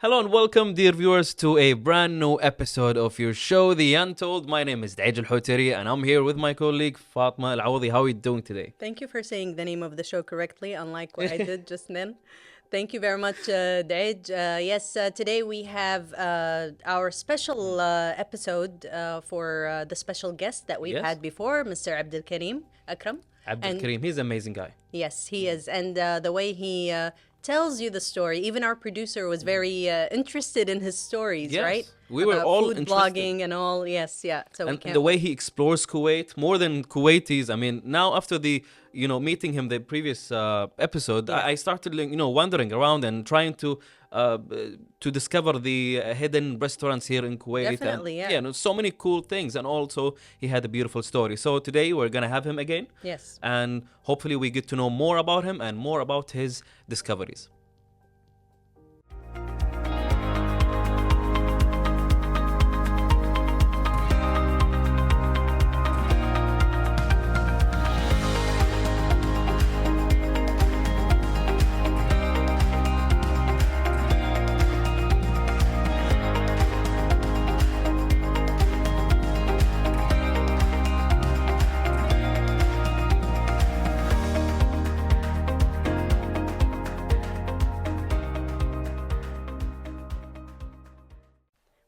Hello and welcome, dear viewers, to a brand new episode of your show, The Untold. My name is Daij Al and I'm here with my colleague Fatma Al Awadi. How are you doing today? Thank you for saying the name of the show correctly, unlike what I did just then. Thank you very much, Daij. Yes, today we have our special episode for the special guest that we've Yes. had before, Mr. Abdul Kareem, Akram. Abdul And Kareem, he's an amazing guy. yes, he is. And the way he tells you the story, even our producer was very interested in his stories, Yes, right? we were About all food interested. blogging and all. Yes, yeah. So we And can't the way he explores Kuwait, more than Kuwaitis. I mean, now after meeting him the previous episode, Yeah. I started, wandering around and trying uh, to discover the hidden restaurants here in Kuwait. Definitely, and, yeah. so many cool things. And also, he had a beautiful story. So today we're gonna have him again. Yes. And hopefully we get to know more about him and more about his discoveries.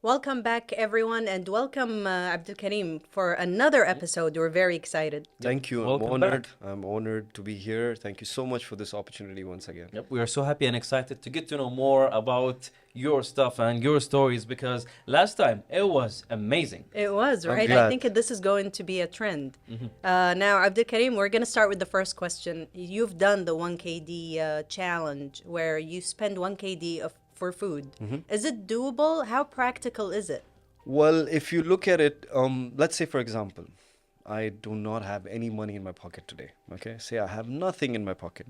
Welcome back, everyone, and welcome, Abdul Kareem, for another episode. We're very excited. Thank you. Welcome I'm back. honored. I'm honored to be here. Thank you so much for this opportunity once again. Yep, we are so happy and excited to get to know more about your stuff and your stories because last time it was amazing. It was, right? I glad. think this is going to be a trend. Now, Abdul Kareem, we're going to start with the first question. You've done the 1KD challenge where you spend 1KD for food. Is it doable? How practical is it? Well, if you look at it, let's say, for example, I do not have any money in my pocket today. Okay, say I have nothing in my pocket.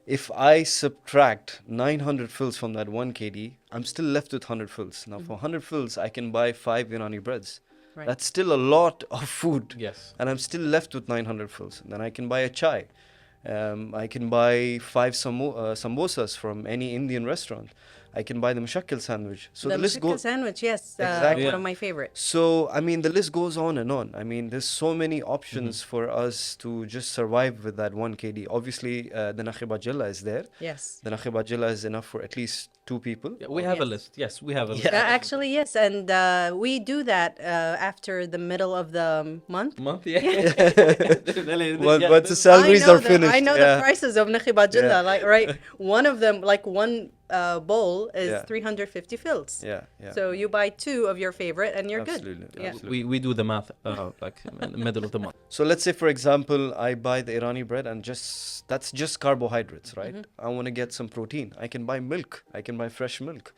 If I subtract 900 fils from that 1 KD, I'm still left with 100 fils. Now, for 100 fils, I can buy 5 Irani breads. Right. That's still a lot of food. Yes. And I'm still left with 900 fils. Then I can buy a chai. I can buy 5 samosas from any Indian restaurant. I can buy the mushakkil sandwich. So the list mushakka goes. sandwich, yes, Exactly. one Yeah. of my favorites. So, I mean, the list goes on and on. I mean, there's so many options for us to just survive with that 1 KD. Obviously, the nakhibajilla is there. Yes. The nakhibajilla is enough for at least 2 people. Yeah, we have a Yes. list. Yes, we have a list. Actually, yes, and we do that after the middle of the month. Month, yeah. Once the salaries are finished. I know yeah. the prices of nakhibajilla, Yeah. like, right? One of them, like one bowl is Yeah. 350 fils. Yeah, yeah. So you buy 2 of your favorite and you're Absolutely, good. Yeah. absolutely. we do the math like in the middle of the month. So let's say, for example, I buy the Irani bread and that's just carbohydrates, right? I want to get some protein. I can buy milk. I can buy fresh milk.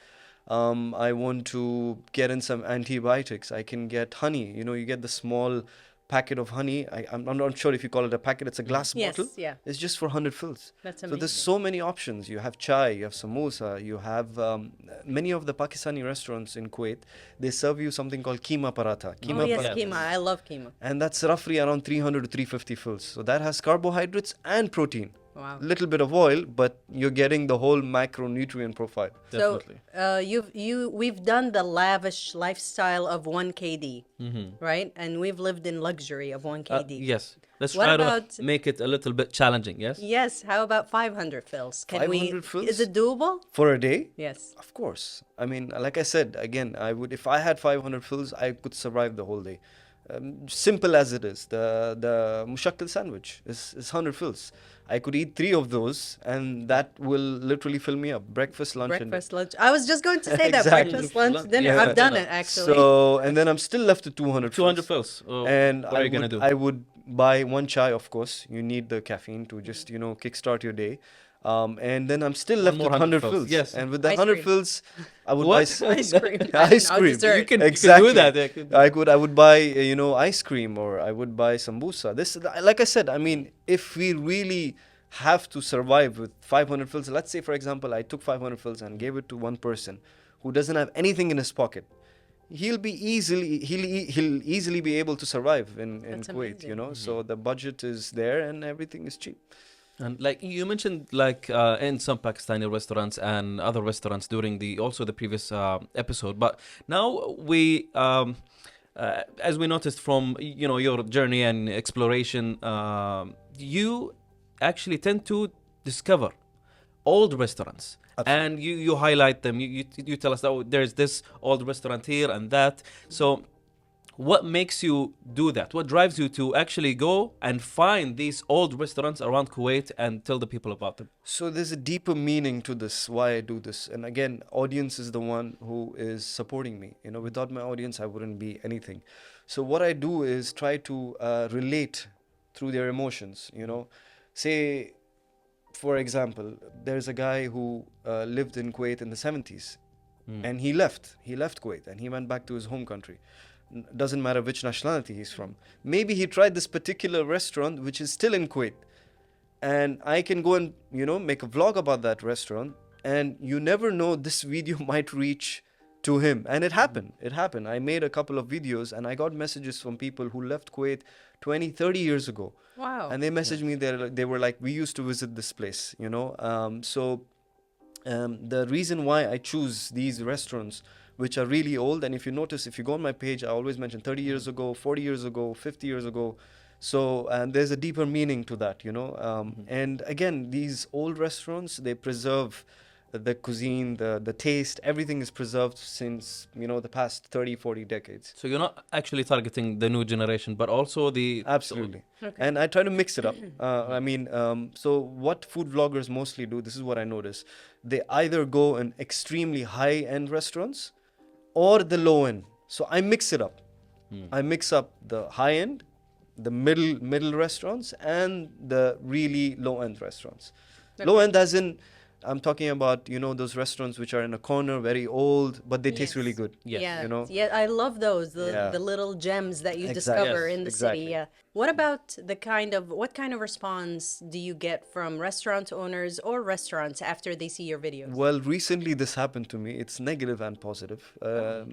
I want to get in some antibiotics. I can get honey. You know, you get the small packet of honey. I'm not sure if you call it a packet. It's a glass Yes, bottle. yeah. It's just for 100 fils. That's So amazing. there's so many options. You have chai, you have samosa, you have many of the Pakistani restaurants in Kuwait. They serve you something called keema paratha. Oh, Keema yes, paratha. keema. I love keema. and that's roughly around 300 to 350 fils. So that has carbohydrates and protein. Wow. Little bit of oil, but you're getting the whole macronutrient profile. Definitely. So we've done the lavish lifestyle of 1KD, right? And we've lived in luxury of 1KD. Yes. Let's What try about- to make it a little bit challenging, yes? Yes. How about 500 fils? Can 500 we? fils? Is it doable? For a day? Yes. Of course. I mean, like I said, again, I would, if I had 500 fils, I could survive the whole day. Simple as it is. The mushakkil sandwich is 100 fils. I could eat 3 of those, and that will literally fill me up. Breakfast, lunch, Breakfast, lunch. I was just going to say that Exactly. breakfast, lunch, dinner. Yeah. I've done it and actually. so, and then I'm still left with 200 200 fils. fils. Oh, And what are you going to do? I would buy 1 chai, of course. You need the caffeine to just, kickstart your day. And then I'm still left more with 100 100 fils. fils, yes. And with the Ice 100 cream. fils, I would What? buy Ice cream. ice No, cream. dessert. You can do Exactly. that. Yeah, could- I would buy ice cream, or I would buy sambusa. This, like I said, I mean, if we really have to survive with 500 fils, let's say, for example, I took 500 fils and gave it to one person who doesn't have anything in his pocket, he'll easily be able to survive in That's Kuwait, amazing. So the budget is there and everything is cheap. And like you mentioned, like in some Pakistani restaurants and other restaurants during the previous episode, but now as we noticed from your journey and exploration, you actually tend to discover old restaurants. Absolutely. And you highlight them. You tell us that there's this old restaurant here and that. So what makes you do that? What drives you to actually go and find these old restaurants around Kuwait and tell the people about them? So there's a deeper meaning to this, why I do this. And again, audience is the one who is supporting me. Without my audience, I wouldn't be anything. So what I do is try to relate through their emotions. Say, for example, there's a guy who lived in Kuwait in the 70s, and he left Kuwait and he went back to his home country. Doesn't matter which nationality he's from. Maybe he tried this particular restaurant which is still in Kuwait, and I can go and make a vlog about that restaurant, and you never know, this video might reach to him. And it happened. I made a couple of videos and I got messages from people who left Kuwait 20-30 years ago. Wow. And they messaged me, they were like, we used to visit this place. The reason why I choose these restaurants which are really old, and if you notice, if you go on my page, I always mention 30 years ago, 40 years ago, 50 years ago. So there's a deeper meaning to that. And again, these old restaurants, they preserve the cuisine, the taste, everything is preserved since the past 30-40 decades. So you're not actually targeting the new generation, but also the Absolutely. Okay. And I try to mix it up. So what food vloggers mostly do, this is what I notice, they either go in extremely high-end restaurants or the low-end. So I mix it up. I mix up the high-end, the middle restaurants, and the really low-end restaurants. Okay. Low-end as in, I'm talking about, those restaurants which are in a corner, very old, but they taste really good. Yes. Yeah. Yeah, I love those, the little gems that you discover Yes, in the exactly. city. Yeah. What about what kind of response do you get from restaurant owners or restaurants after they see your videos? Well, recently this happened to me. It's negative and positive.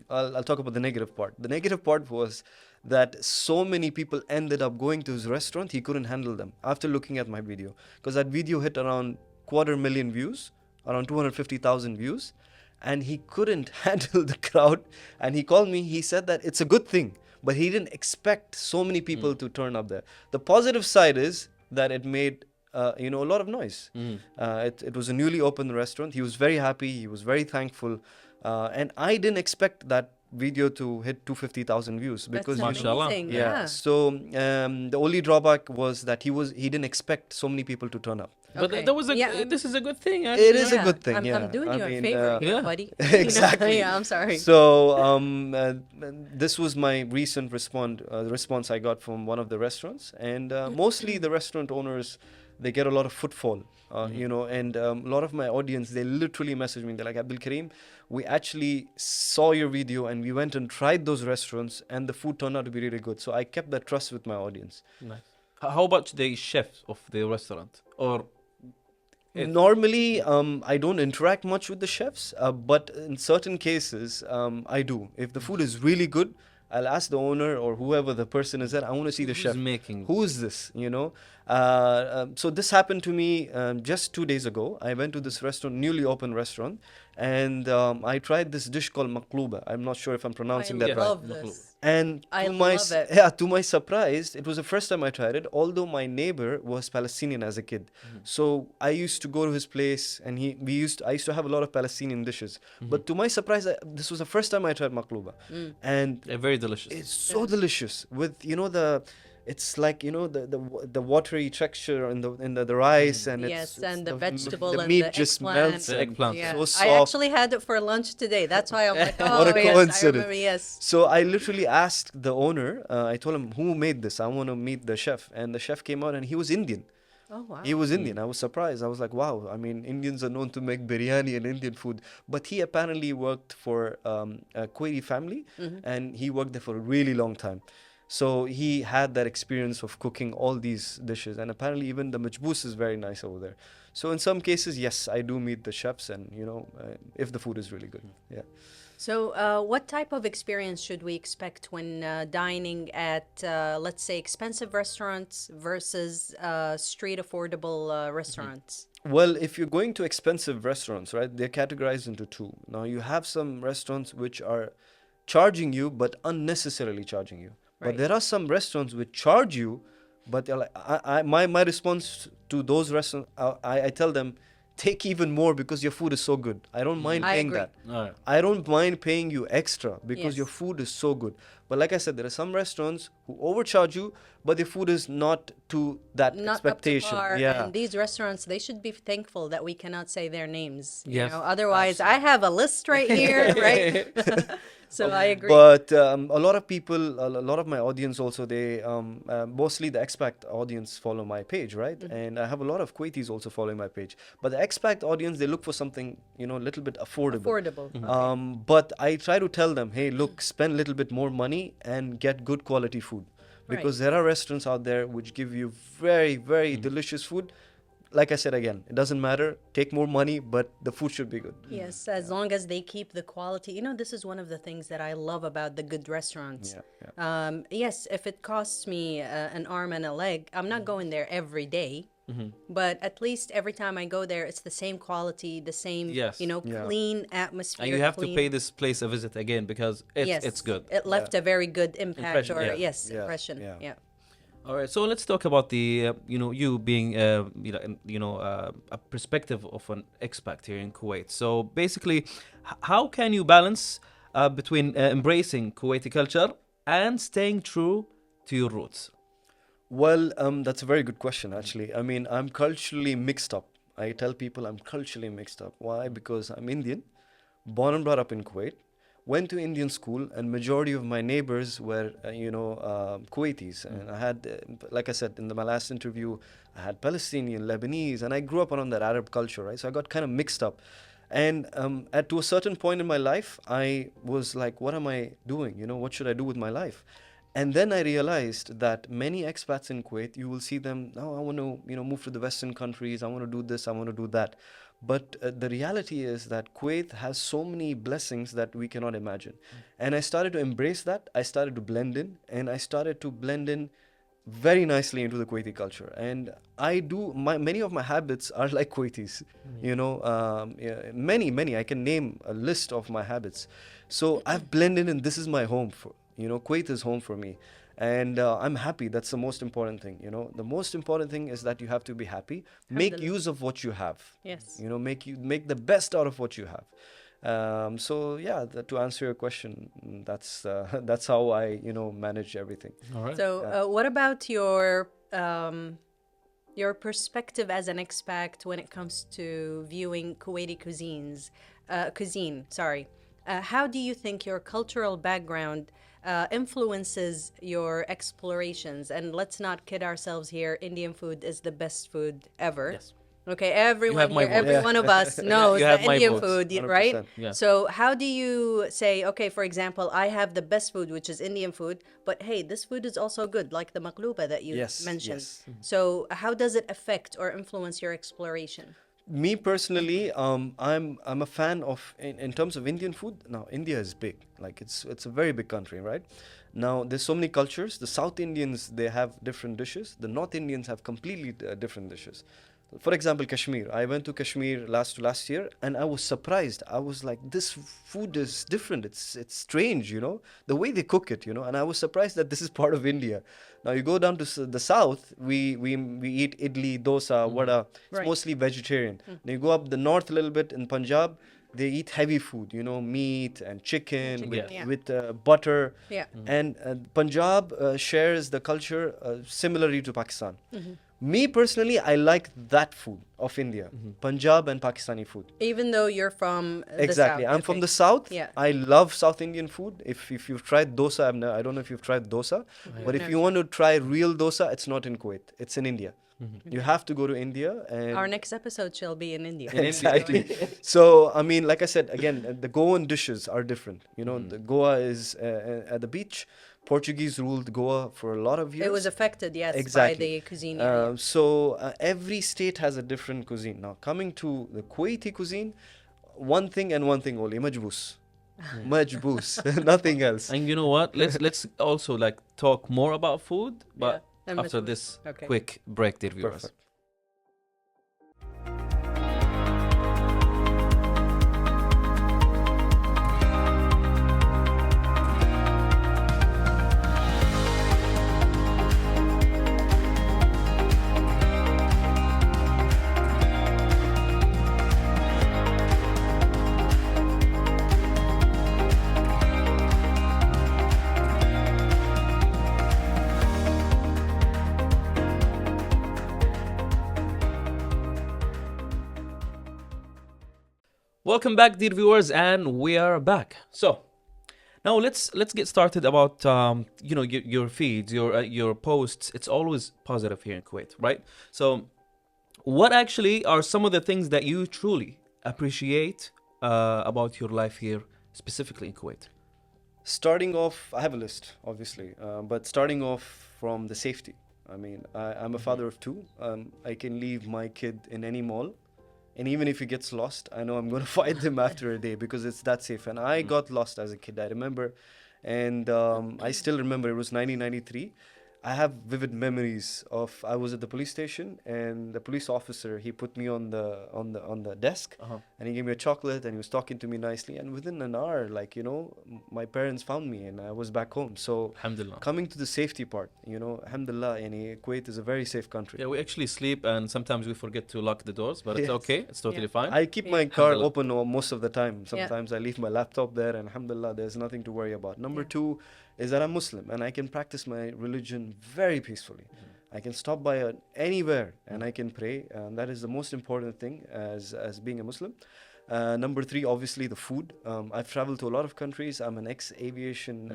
I'll talk about the negative part. The negative part was that so many people ended up going to his restaurant, he couldn't handle them after looking at my video. Because that video hit around 250,000 views, around 250,000 views, and he couldn't handle the crowd. And he called me, he said that it's a good thing, but he didn't expect so many people to turn up there. The positive side is that it made a lot of noise. It was a newly opened restaurant. He was very happy, he was very thankful, and I didn't expect that video to hit 250,000 views because That's Mashallah. amazing. yeah. So the only drawback was that he didn't expect so many people to turn up. But Okay. that was Yeah. this is a good thing. Actually. It is a good thing. I'm doing you a favor, yeah. buddy. Exactly. Yeah, I'm sorry. So this was my recent response I got from one of the restaurants, and mostly the restaurant owners, they get a lot of footfall, and a lot of my audience, they literally message me. They're like, Abdul Kareem, we actually saw your video and we went and tried those restaurants and the food turned out to be really good. So I kept that trust with my audience. Nice. How about the chef of the restaurant? Or Normally, I don't interact much with the chefs, but in certain cases, I do. If the food is really good, I'll ask the owner or whoever the person is there, I want to see the who's chef. making? Who is this? So this happened to me just 2 days ago. I went to this restaurant, newly opened restaurant, and I tried this dish called maqluba. I'm not sure if I'm pronouncing that I right. love this. And I to my love it. to my surprise, it was the first time I tried it. Although my neighbor was Palestinian as a kid, so I used to go to his place, and I used to have a lot of Palestinian dishes. But to my surprise, this was the first time I tried maqluba, and They're very delicious. it's so delicious with it's like the watery texture in the rice, and Yes, it's and the the vegetable the and meat the just eggplant. melts The and eggplant. Yeah. so I soft. actually had it for lunch today. That's why I'm like, oh, What a yes, I coincidence. remember, yes. So I literally asked the owner, I told him, who made this? I want to meet the chef. And the chef came out and he was Indian. Oh, wow. He was Indian. I was surprised. I was like, wow. I mean, Indians are known to make biryani and Indian food. But he apparently worked for a Kuwaiti family, and he worked there for a really long time. So he had that experience of cooking all these dishes. And apparently even the majboos is very nice over there. So in some cases, yes, I do meet the chefs, and if the food is really good. Yeah. So, what type of experience should we expect when dining at, let's say, expensive restaurants versus street affordable restaurants? Well, if you're going to expensive restaurants, right, they're categorized into two. Now, you have some restaurants which are charging you, but unnecessarily charging you. But Right. there are some restaurants which charge you, but they're like, my response to those restaurants, I tell them, take even more because your food is so good. I don't mind I paying agree. that. All right. I don't mind paying you extra because your Yes. food is so good. But like I said, there are some restaurants who overcharge you, but their food is not to that Not expectation. up to par. Yeah. And these restaurants, they should be thankful that we cannot say their names. You Yes. know, otherwise, I have a list right here, right? So I agree. But a lot of people, a lot of my audience also, they mostly the expat audience follow my page, right? Mm-hmm. And I have a lot of Kuwaitis also following my page. But the expat audience, they look for something, a little bit affordable. Affordable. Okay. But I try to tell them, hey, look, spend a little bit more money and get good quality food. Because there are restaurants out there which give you very, very delicious food. Like I said again, it doesn't matter. Take more money, but the food should be good. Yes, as long as they keep the quality. You know, this is one of the things that I love about the good restaurants. Yeah. Yes, if it costs me an arm and a leg, I'm not going there every day. But at least every time I go there, it's the same quality, the same, Yes. Yeah. clean atmosphere. And you have to clean- pay this place a visit again because it's Yes, it's good. It left a very good impact Impression, or yeah. yes, Yeah, impression. yeah. Yeah. All right, so let's talk about the you being a perspective of an expat here in Kuwait. So basically, how can you balance between embracing Kuwaiti culture and staying true to your roots? Well, that's a very good question, actually. I mean, I'm culturally mixed up. I tell people I'm culturally mixed up. Why? Because I'm Indian, born and brought up in Kuwait, went to Indian school, and majority of my neighbors were, Kuwaitis. And I had, like I said in my last interview, I had Palestinian, Lebanese, and I grew up around that Arab culture, right? So I got kind of mixed up. And to a certain point in my life, I was like, what am I doing? What should I do with my life? And then I realized that many expats in Kuwait, you will see them, oh, I want to, move to the Western countries. I want to do this. I want to do that. But the reality is that Kuwait has so many blessings that we cannot imagine. And I started to embrace that. I started to blend in, and I started to blend in very nicely into the Kuwaiti culture. And many of my habits are like Kuwaitis. Many. I can name a list of my habits. So I've blended in. This is my home. Kuwait is home for me. And I'm happy. That's the most important thing. The most important thing is that you have to be happy. Make Alhamdulillah. use of what you have. Yes. Make the best out of what you have. So yeah, to answer your question, that's how I manage everything. All right. So, what about your perspective as an expat when it comes to viewing Kuwaiti cuisine? Sorry. How do you think your cultural background influences your explorations? And let's not kid ourselves here. Indian food is the best food ever. Yes. Okay, everyone have my here, vote. every Yeah. one of us knows You have that my Indian votes, food, 100%. right? Yeah. So how do you say, okay, for example, I have the best food, which is Indian food, but hey, this food is also good, like the maqluba that you Yes, mentioned. yes. So how does it affect or influence your exploration? Me personally, I'm a fan of in terms of Indian food. Now India is big, like it's a very big country, right? Now there's so many cultures. The South Indians, they have different dishes. The North Indians have completely different dishes. For example, Kashmir. I went to Kashmir last year, and I was surprised. I was like, this food is different. It's strange, the way they cook it, And I was surprised that this is part of India. Now you go down to the south, we eat idli, dosa, vada. It's Right. mostly vegetarian. Now you go up the north a little bit in Punjab, they eat heavy food, meat and chicken with, yeah. with butter. Yeah. And Punjab shares the culture similarly to Pakistan. Me personally, I like that food of India, Punjab and Pakistani food. Even though you're from the Exactly. South. I'm from okay. the south. Yeah. I love South Indian food. If you've tried dosa, I don't know if you've tried dosa, but if No, you want to try real dosa, it's not in Kuwait. It's in India. You have to go to India. And Our next episode shall be in India. exactly. So, I mean, like I said, again, the Goan dishes are different. The Goa is at the beach. Portuguese ruled Goa for a lot of years. It was affected, yes, Exactly. by the cuisine area. So every state has a different cuisine. Now, coming to the Kuwaiti cuisine, one thing only, majboos. Majboos, nothing else. And you know what? Let's also like talk more about food, but and after Majboos. this Okay. quick break, dear viewers. Perfect. Welcome back, dear viewers, and we are back. So now let's get started about your feeds, your posts. It's always positive here in Kuwait, right? So what actually are some of the things that you truly appreciate about your life here, specifically in Kuwait? Starting off, I have a list, obviously, but starting off from the safety. I mean, I'm a father of two. I can leave my kid in any mall, and even if he gets lost, I know I'm going to find him after a day because it's that safe. And I got lost as a kid, I remember, and I still remember it was 1993. I have vivid memories of I was at the police station and the police officer, he put me on the desk and he gave me a chocolate and he was talking to me nicely, and within an hour, like, my parents found me and I was back home. So Alhamdulillah. coming to the safety part, alhamdulillah, yani Kuwait is a very safe country. Yeah, we actually sleep and sometimes we forget to lock the doors, but it's Yes. okay. It's totally fine. I keep my car Alhamdulillah. open most of the time. Sometimes I leave my laptop there and alhamdulillah, there's nothing to worry about. Number two is that I'm Muslim and I can practice my religion very peacefully. I can stop by anywhere and I can pray, and that is the most important thing as being a Muslim. Number three, obviously the food. I've traveled to a lot of countries. I'm an ex-aviation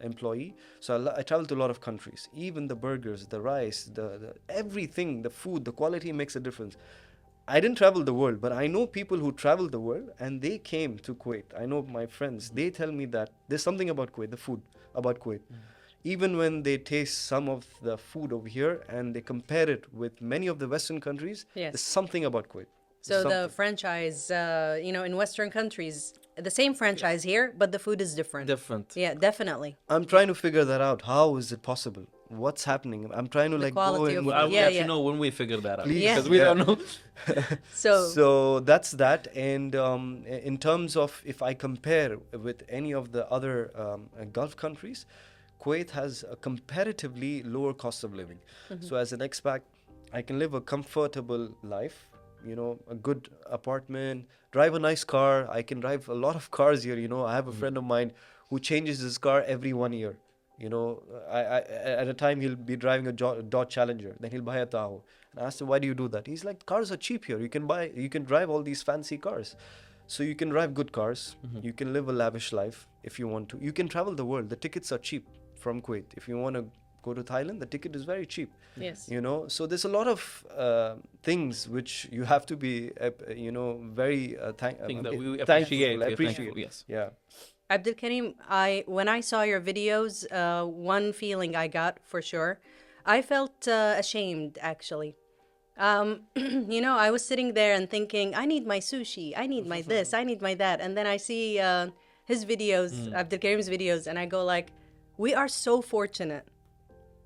employee, so I travel to a lot of countries. Even the burgers, the rice, the everything, the food, the quality makes a difference. I didn't travel the world, but I know people who traveled the world and they came to Kuwait. I know my friends, they tell me that there's something about Kuwait, the food about Kuwait. Even when they taste some of the food over here and they compare it with many of the Western countries, Yes. there's something about Kuwait. So the Something. franchise, in Western countries, the same franchise here, but the food is different. Different. Yeah, definitely. I'm trying to figure that out. How is it possible? What's happening? I'm trying to go quality in. of Well, I will Yeah, let yeah. you know when we figure that out. Please, Because we yeah. don't know. So, that's that. And in terms of if I compare with any of the other Gulf countries, Kuwait has a comparatively lower cost of living. So as an expat, I can live a comfortable life, a good apartment, drive a nice car. I can drive a lot of cars here. I have a friend of mine who changes his car every 1 year. At a time he'll be driving a Dodge Challenger, then he'll buy a Tahoe. And I asked him, why do you do that? He's like, cars are cheap here. You can drive all these fancy cars. So you can drive good cars. You can live a lavish life if you want to. You can travel the world. The tickets are cheap from Kuwait. If you want to go to Thailand, the ticket is very cheap. yes. So there's a lot of things which you have to be, very Thing that we thankful, appreciate. We're appreciate. thankful, yes. Yeah. Abdul Kareem, when I saw your videos, one feeling I got for sure, I felt ashamed actually. I was sitting there and thinking, I need my sushi, I need my this, I need my that, and then I see his videos, Abdul Kareem's videos, and I go like, we are so fortunate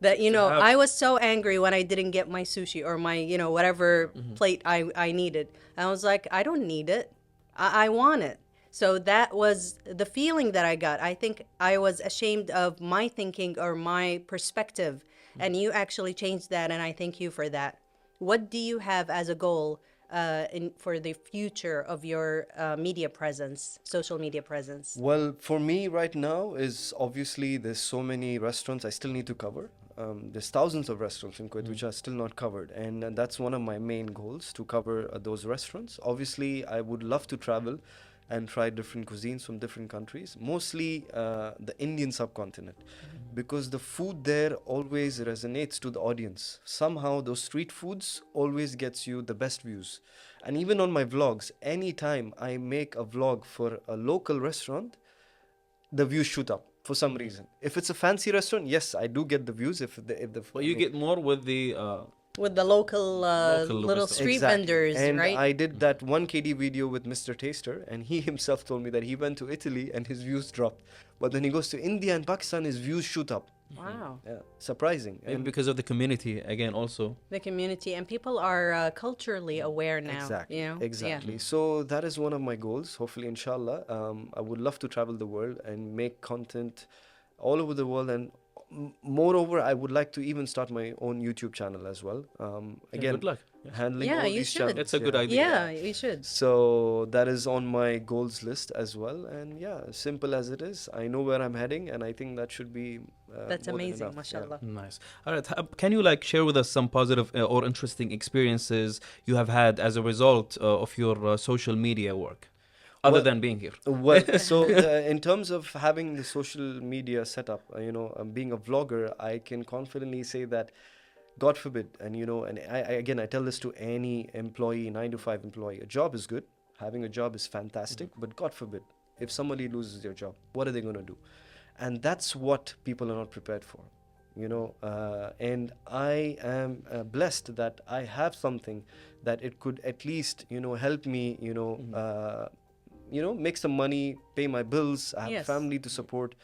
that have- I was so angry when I didn't get my sushi or my whatever plate I needed. I was like, I don't need it, I want it. So that was the feeling that I got. I think I was ashamed of my thinking or my perspective, and you actually changed that, and I thank you for that. What do you have as a goal for the future of your media presence, social media presence? Well, for me right now is obviously there's so many restaurants I still need to cover. There's thousands of restaurants in Kuwait which are still not covered, and that's one of my main goals, to cover those restaurants. Obviously, I would love to travel and try different cuisines from different countries, mostly the Indian subcontinent, because the food there always resonates to the audience. Somehow those street foods always gets you the best views. And even on my vlogs, anytime I make a vlog for a local restaurant, the views shoot up for some reason. If it's a fancy restaurant, yes, I do get the views. If the Well, you get more with the With the local Local little restaurant. street vendors, And right? I did that 1 KD video with Mr. Taster, and he himself told me that he went to Italy and his views dropped. But when he goes to India and Pakistan, his views shoot up. Wow. Yeah, surprising. Maybe And because of the community again also. The community and people are culturally aware now. exactly, You know? exactly. So that is one of my goals. Hopefully, inshallah, I would love to travel the world and make content all over the world. And moreover, I would like to even start my own YouTube channel as well. Yeah, Again, good luck. handling Yeah, all you these should. channels. It's a good Yeah, idea. you should. So that is on my goals list as well. And yeah, simple as it is, I know where I'm heading, and I think that should be. That's more than amazing, enough. mashallah. Nice. All right. Can you like share with us some positive or interesting experiences you have had as a result of your social media work, other Well- than being here? Well, so in terms of having the social media setup, being a vlogger, I can confidently say that, God forbid, and and again, I tell this to any employee, 9 to 5 employee, a job is good, having a job is fantastic, but God forbid, if somebody loses their job, what are they going to do? And that's what people are not prepared for, and I am blessed that I have something that it could at least, help me, make some money, pay my bills. I have Yes. family to support,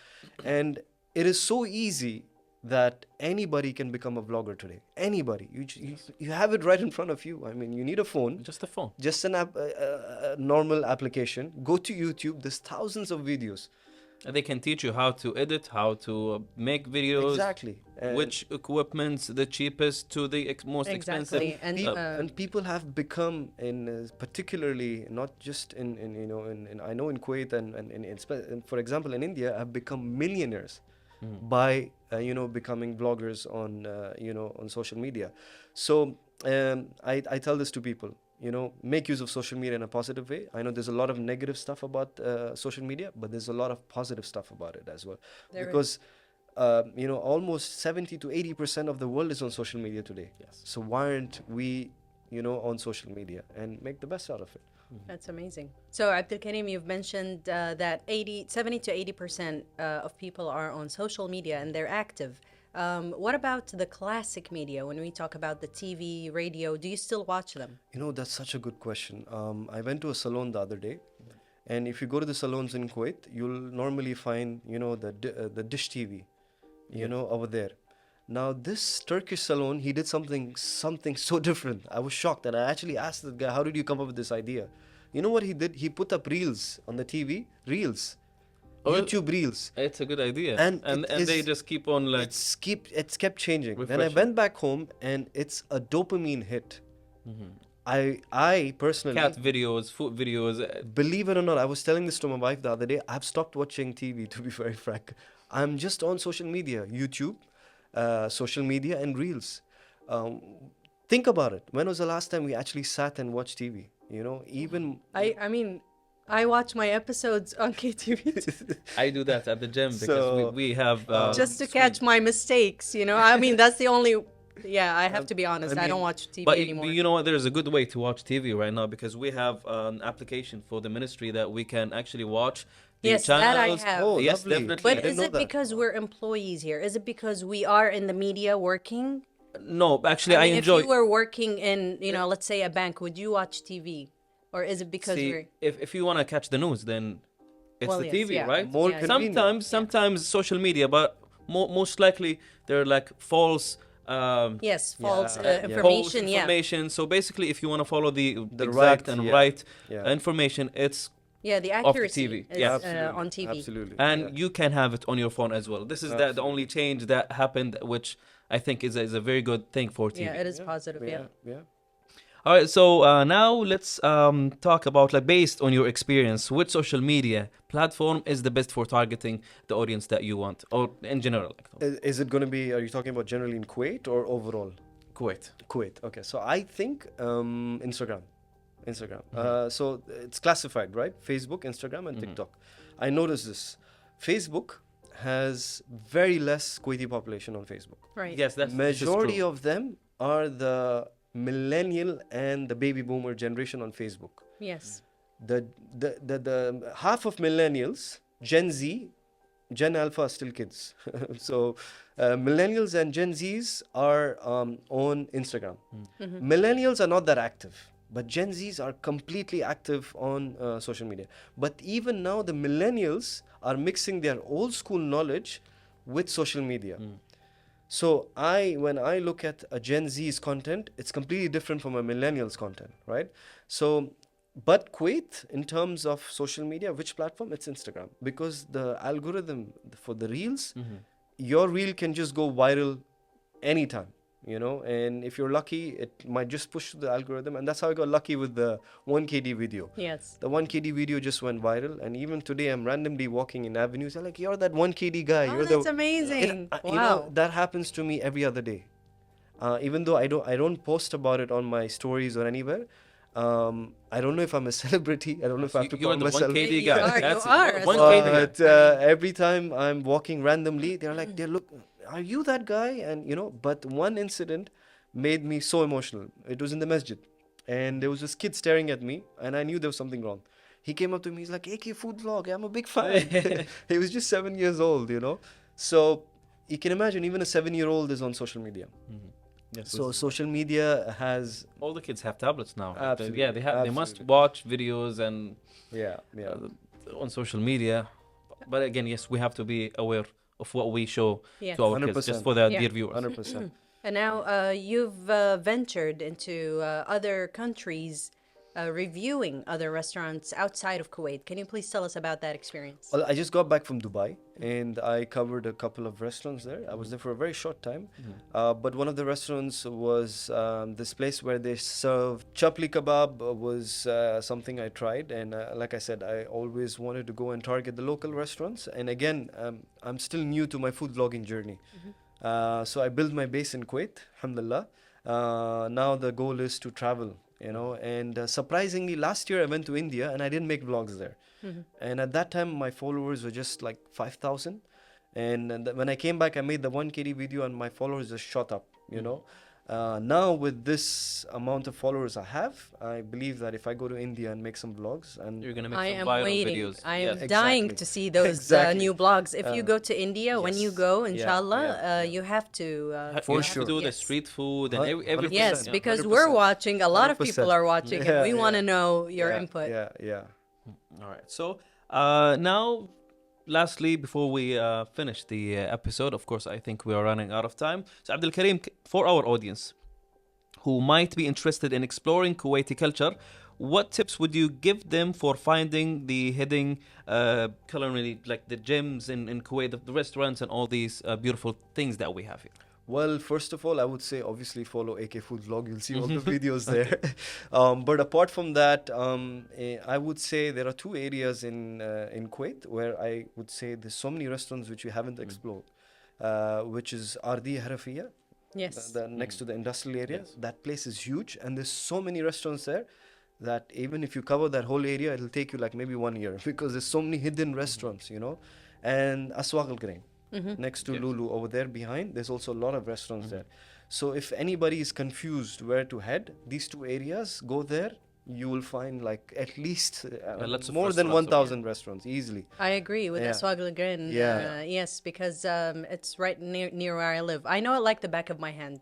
and it is so easy that anybody can become a vlogger today. Anybody, you have it right in front of you. I mean, you need a phone, Just a phone. just an app, a normal application. Go to YouTube. There's thousands of videos. They can teach you how to edit, how to make videos, Exactly. And which equipment's the cheapest to the most expensive. Exactly. And and people have become particularly not just in I know in Kuwait and for example in India have become millionaires by becoming bloggers on on social media. So I tell this to people, make use of social media in a positive way. I know there's a lot of negative stuff about social media, but there's a lot of positive stuff about it as well. There is. Because almost 70 to 80% of the world is on social media today. Yes. So why aren't we, on social media and make the best out of it? That's amazing. So, Abdul Kareem, you've mentioned that 70 to 80% of people are on social media and they're active. What about the classic media? When we talk about the TV, radio, do you still watch them? That's such a good question. I went to a salon the other day, and if you go to the salons in Kuwait, you'll normally find, the dish TV, over there. Now, this Turkish salon, he did something so different. I was shocked, and I actually asked the guy, "How did you come up with this idea?" You know what he did? He put up reels on the TV, reels, Oh, YouTube reels. It's a good idea. And and it they is- just keep on like It's kept changing. Then I Refreshing. went back home, and it's a dopamine hit. I personally, cat videos, food videos. believe it or not, I was telling this to my wife the other day. I've stopped watching TV, to be very frank. I'm just on social media, YouTube, social media, and reels. Think about it. When was the last time we actually sat and watched TV? Even I mean, I watch my episodes on KTV I do that at the gym because So, we have just to catch my mistakes, I mean, that's the only. Yeah, I have to be honest. I, mean, don't watch TV But anymore. you know what? There's a good way to watch TV right now because we have an application for the ministry that we can actually watch the Yes, that I channels. have. Oh, yes, lovely. definitely. But I didn't is know it that. because we're employees here? Is it because we are in the media working? No, actually, I mean, enjoy. If you were working in, let's say a bank, would you watch TV? Or is it because See, we're. if you want to catch the news, then it's Well, the yes, TV, yeah. right? More Yeah. convenient. Sometimes social media, but most likely they're like false. Yes, false Yeah. information. False Yeah. information. So basically, if you want to follow the The exact right, and yeah. right Yeah. information, it's Yeah, the Off the accuracy TV. is Yeah. on TV. Absolutely. and Yeah. you can have it on your phone as well. This is the only change that happened, which I think is a very good thing for TV. Yeah, it is positive. Yeah. Yeah. All right, so now let's talk about, like, based on your experience, which social media platform is the best for targeting the audience that you want, or in general? Is it going to be, are you talking about generally in Kuwait or overall? Kuwait. Kuwait. Okay. So I think Instagram. So it's classified, right? Facebook, Instagram, and TikTok. I noticed this. Facebook has very less Kuwaiti population on Facebook. Right. Yes, this is Majority true. of them are the millennial and the baby boomer generation on Facebook. Yes. The half of millennials, Gen Z, Gen Alpha are still kids. So millennials and Gen Zs are on Instagram. Millennials are not that active, but Gen Zs are completely active on social media. But even now, the millennials are mixing their old school knowledge with social media. So when I look at a Gen Z's content, it's completely different from a millennial's content, right? So, but Kuwait, in terms of social media, which platform? It's Instagram, because the algorithm for the reels, your reel can just go viral anytime, and if you're lucky, it might just push to the algorithm, and that's how I got lucky with the 1KD video. Yes. The 1KD video just went viral, and even today I'm randomly walking in avenues, they're like, you're that 1KD guy. Oh, You're that's the amazing. You Wow. know, that happens to me every other day. Even though I don't post about it on my stories or anywhere. I don't know if I'm a celebrity. I don't know if I have to You're call the myself. 1KD You guy. are, you That's are it. a 1KD guy. But every time I'm walking randomly, they're like, they look, are you that guy? And but one incident made me so emotional. It was in the masjid, and there was this kid staring at me, and I knew there was something wrong. He came up to me, he's like, AK Food Vlog, I'm a big fan. He was just 7 years old, So you can imagine, even a 7-year-old is on social media. Yes, So social media has, all the kids have tablets now. Absolutely, Yeah, they must absolutely. watch videos and yeah. on social media. But again, yes, we have to be aware of what we show Yes. to our kids, 100%. just for the Yeah. dear viewers. 100%. And now you've ventured into other countries, reviewing other restaurants outside of Kuwait. Can you please tell us about that experience? Well, I just got back from Dubai, and I covered a couple of restaurants there. I was there for a very short time, but one of the restaurants was this place where they served chapli kebab. Was something I tried, and like I said, I always wanted to go and target the local restaurants. And again, I'm still new to my food vlogging journey, so I built my base in Kuwait, alhamdulillah. Now the goal is to travel. And surprisingly, last year I went to India and I didn't make vlogs there. And at that time, my followers were just like 5,000. And when I came back, I made the 1KD video and my followers just shot up, Now with this amount of followers I have, I believe that if I go to India and make some vlogs, and You're gonna make I some am viral waiting. videos. I am Yes. dying Exactly. to see those Exactly. new blogs. If you go to India, when you yes. go, Yeah, inshallah, yeah. you have to. For You have sure. to do the Yes. street food and Hun- everything. Yes, 100%, because 100%. we're watching. A lot of people 100%. are watching, and Yeah, we yeah. want to know your Yeah, input. Yeah. All right. So now, lastly, before we finish the episode, of course, I think we are running out of time. So Abdul Kareem, for our audience who might be interested in exploring Kuwaiti culture, what tips would you give them for finding the hidden culinary, like the gems in Kuwait, the restaurants and all these beautiful things that we have here? Well, first of all, I would say obviously follow AK Food Vlog. You'll see all the videos there. But apart from that, I would say there are two areas in Kuwait where I would say there's so many restaurants which we haven't explored, which is Ardi Harafiya, Yes. next to the industrial area. Yes. That place is huge, and there's so many restaurants there that even if you cover that whole area, it'll take you like maybe 1 year because there's so many hidden restaurants, And Aswaq Al Grain. Next to Yes. Lulu over there behind, there's also a lot of restaurants there. So if anybody is confused where to head, these two areas, go there. You will find like at least lots of more than restaurants over 1,000 restaurants easily. I agree with Yeah. Aswaq Al Grain. Yeah. Yes, because it's right near where I live. I know it like the back of my hand.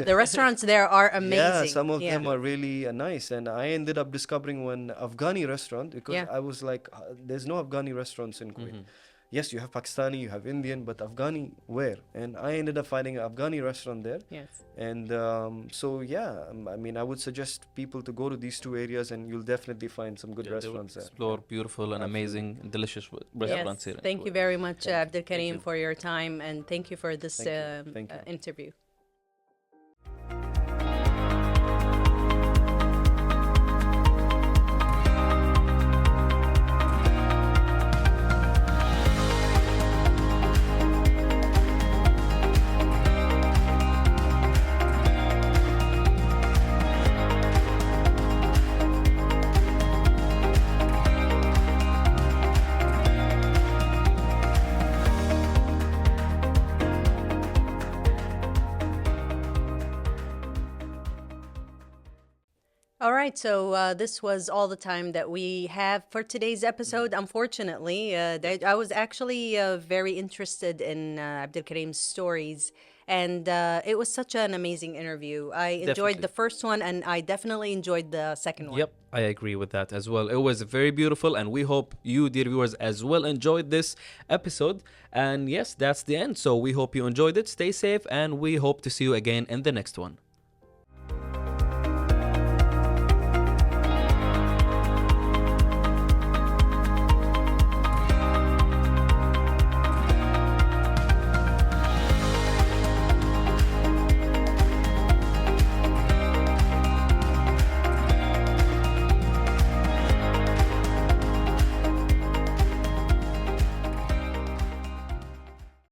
The restaurants there are amazing. Yeah, some of them are really nice. And I ended up discovering one Afghani restaurant because Yeah. I was like, there's no Afghani restaurants in Kuwait. Yes, you have Pakistani, you have Indian, but Afghani where? And I ended up finding an Afghani restaurant there. Yes. And so, yeah, I mean, I would suggest people to go to these two areas and you'll definitely find some good Yeah, they will restaurants there. explore beautiful and amazing and delicious restaurants Yes. here. in Thank you Kuwait. very much, Abdul Kareem, you. for your time, and thank you for this Thank you. Thank you. interview. All right, so this was all the time that we have for today's episode. Unfortunately, I was actually very interested in Abdul Kareem's stories, and it was such an amazing interview. I enjoyed Definitely. the first one, and I definitely enjoyed the second one. Yep, I agree with that as well. It was very beautiful, and we hope you, dear viewers, as well enjoyed this episode. And yes, that's the end. So we hope you enjoyed it. Stay safe, and we hope to see you again in the next one.